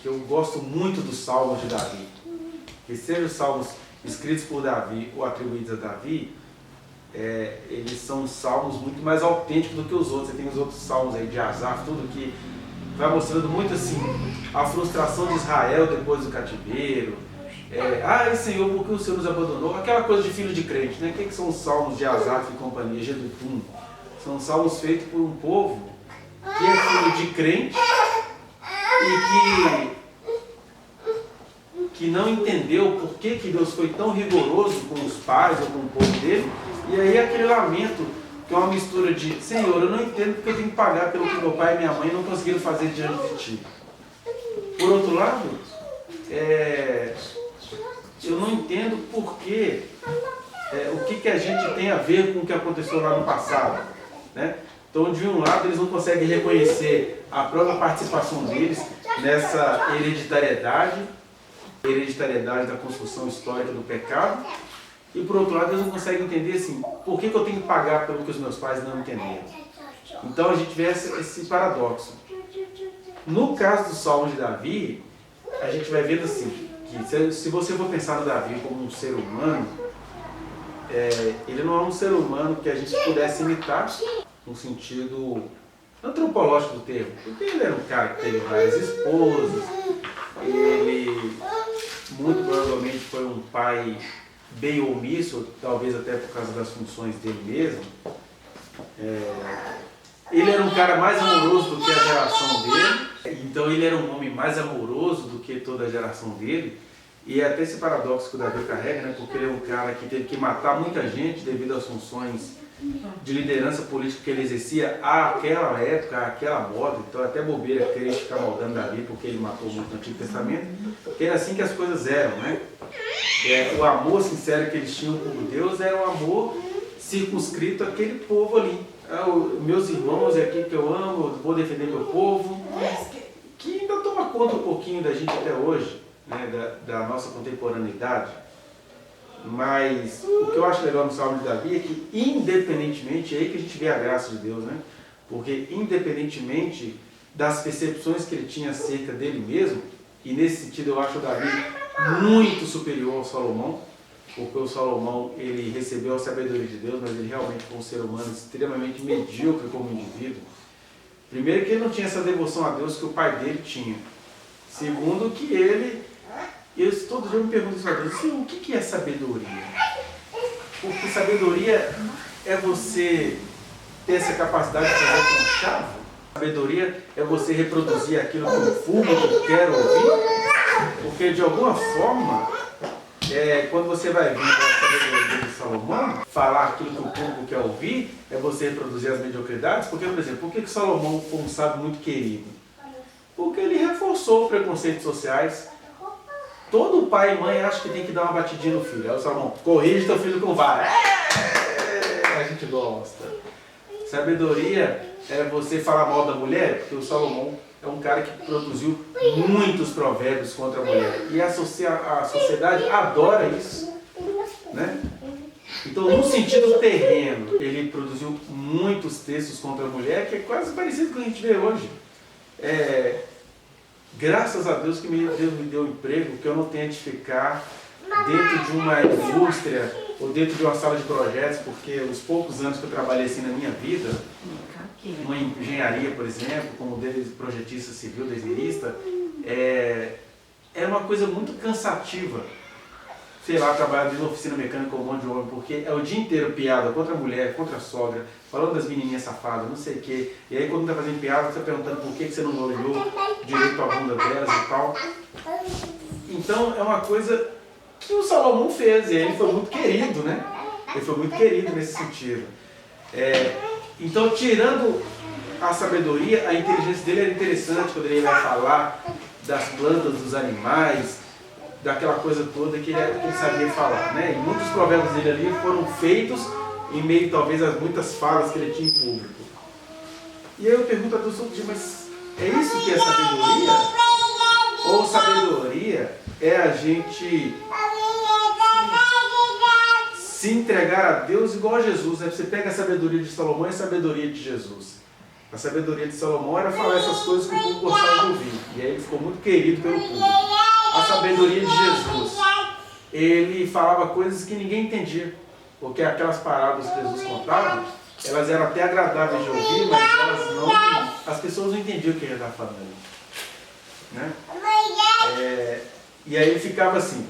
Eu gosto muito dos salmos de Davi. Que sejam os salmos escritos por Davi ou atribuídos a Davi, eles são salmos muito mais autênticos do que os outros. Você tem os outros salmos aí de Asaf, tudo que vai mostrando muito assim a frustração de Israel depois do cativeiro. Ai Senhor, por que o Senhor nos abandonou? Aquela coisa de filho de crente, né? O que são os salmos de Asaf e companhia, Jedutum? São salmos feitos por um povo que é filho de crente e que não entendeu por que Deus foi tão rigoroso com os pais ou com o povo dele. E aí aquele lamento, que é uma mistura de: Senhor, eu não entendo porque eu tenho que pagar pelo que meu pai e minha mãe não conseguiram fazer diante de ti. Por outro lado, eu não entendo por que, o que a gente tem a ver com o que aconteceu lá no passado, né? Então, de um lado, eles não conseguem reconhecer a própria participação deles nessa hereditariedade da construção histórica do pecado, e por outro lado, eles não conseguem entender assim, por que eu tenho que pagar pelo que os meus pais não entenderam. Então, a gente vê esse paradoxo. No caso do Salmo de Davi, a gente vai vendo assim, que se você for pensar no Davi como um ser humano, ele não é um ser humano que a gente pudesse imitar no sentido antropológico do termo, porque ele era um cara que teve várias esposas, ele muito provavelmente foi um pai bem omisso, talvez até por causa das funções dele mesmo. Ele era um cara mais amoroso do que a geração dele, então ele era um homem mais amoroso do que toda a geração dele. E é até esse paradoxo que o Davi carrega, né? Porque ele é um cara que teve que matar muita gente devido às funções de liderança política que ele exercia àquela época, àquela moda. Então até bobeira querer ficar maldando Davi porque ele matou muito no Antigo Testamento, porque era assim que as coisas eram, né? O amor sincero que eles tinham por Deus era um amor circunscrito àquele povo ali. Meus irmãos é aqui que eu amo, eu vou defender meu povo, que ainda toma conta um pouquinho da gente até hoje, né? da nossa contemporaneidade. Mas o que eu acho legal no Salmo de Davi é que, independentemente, é aí que a gente vê a graça de Deus, né? Porque independentemente das percepções que ele tinha acerca dele mesmo, e nesse sentido eu acho o Davi muito superior ao Salomão, porque o Salomão ele recebeu a sabedoria de Deus, mas ele realmente foi um ser humano extremamente medíocre como indivíduo. Primeiro que ele não tinha essa devoção a Deus que o pai dele tinha. Segundo que todo dia eu me pergunto isso a Deus, assim, o que é sabedoria? Porque sabedoria é você ter essa capacidade de fazer com chave. Sabedoria é você reproduzir aquilo que o público quer ouvir. Porque de alguma forma, quando você vai vir com a sabedoria de Salomão, falar aquilo que o público quer ouvir, é você reproduzir as mediocridades. Porque, por exemplo, por que Salomão foi um sábio muito querido? Porque ele reforçou os preconceitos sociais. Todo pai e mãe acha que tem que dar uma batidinha no filho. Aí o Salomão, corrige teu filho com vara. A gente gosta. Sabedoria é você falar mal da mulher, porque o Salomão é um cara que produziu muitos provérbios contra a mulher. E a sociedade adora isso, né? Então, no sentido terreno, ele produziu muitos textos contra a mulher, que é quase parecido com o que a gente vê hoje. Graças a Deus que Deus me deu um emprego, que eu não tenha de ficar dentro de uma indústria ou dentro de uma sala de projetos, porque os poucos anos que eu trabalhei assim na minha vida, uma engenharia, por exemplo, como projetista civil, desenhista, é uma coisa muito cansativa. Sei lá, trabalhar de oficina mecânica com um monte de homem, porque é o dia inteiro piada contra a mulher, contra a sogra, falando das menininhas safadas, não sei o quê. E aí quando tá fazendo piada, você tá perguntando por que você não olhou direito a bunda delas e tal. Então é uma coisa que o Salomão fez, e ele foi muito querido, né? Ele foi muito querido nesse sentido. Então, tirando a sabedoria, a inteligência dele era interessante quando ele vai falar das plantas, dos animais, daquela coisa toda que ele sabia falar, né? E muitos provérbios dele ali foram feitos em meio, talvez, às muitas falas que ele tinha em público. E aí eu pergunto a Deus, mas é isso que é sabedoria? Ou sabedoria é a gente se entregar a Deus igual a Jesus, né? Você pega a sabedoria de Salomão e a sabedoria de Jesus. A sabedoria de Salomão era falar essas coisas que o povo gostava de ouvir. E aí ele ficou muito querido pelo público. A sabedoria de Jesus, ele falava coisas que ninguém entendia. Porque aquelas parábolas que Jesus contava, elas eram até agradáveis de ouvir, mas elas não, as pessoas não entendiam o que ele estava falando. Né? E aí ele ficava assim,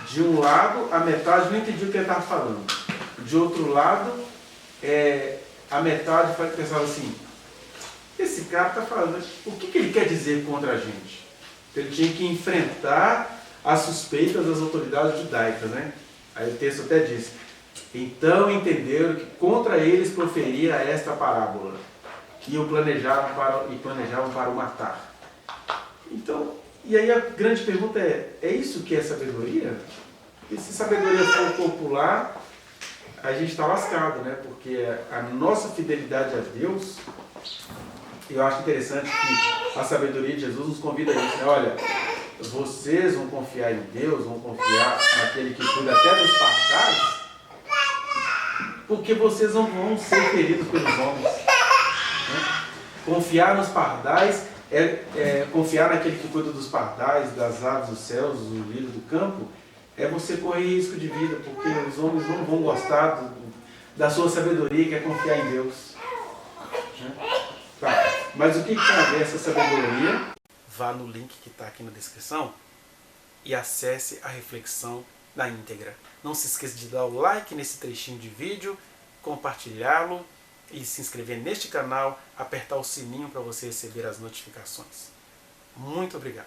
de um lado a metade não entendia o que ele estava falando, de outro lado a metade pensava assim, esse cara está falando, o que ele quer dizer contra a gente? Ele tinha que enfrentar as suspeitas das autoridades judaicas, né? Aí o texto até diz, então entenderam que contra eles proferia esta parábola e o planejavam para o matar. Então, e aí a grande pergunta é isso que é sabedoria? E se sabedoria for popular, a gente está lascado, né? Porque a nossa fidelidade a Deus, eu acho interessante que a sabedoria de Jesus nos convida a isso, né? Olha, vocês vão confiar em Deus, vão confiar naquele que cuida até dos pardais, porque vocês não vão ser feridos pelos homens. Né? Confiar nos pardais confiar naquele que cuida dos pardais, das aves dos céus, do lírio do campo, é você correr risco de vida, porque os homens não vão gostar da sua sabedoria, que é confiar em Deus. Né? Tá. Mas o que tem a ver essa sabedoria? Vá no link que está aqui na descrição e acesse a reflexão na íntegra. Não se esqueça de dar o like nesse trechinho de vídeo, compartilhá-lo e se inscrever neste canal, apertar o sininho para você receber as notificações. Muito obrigado.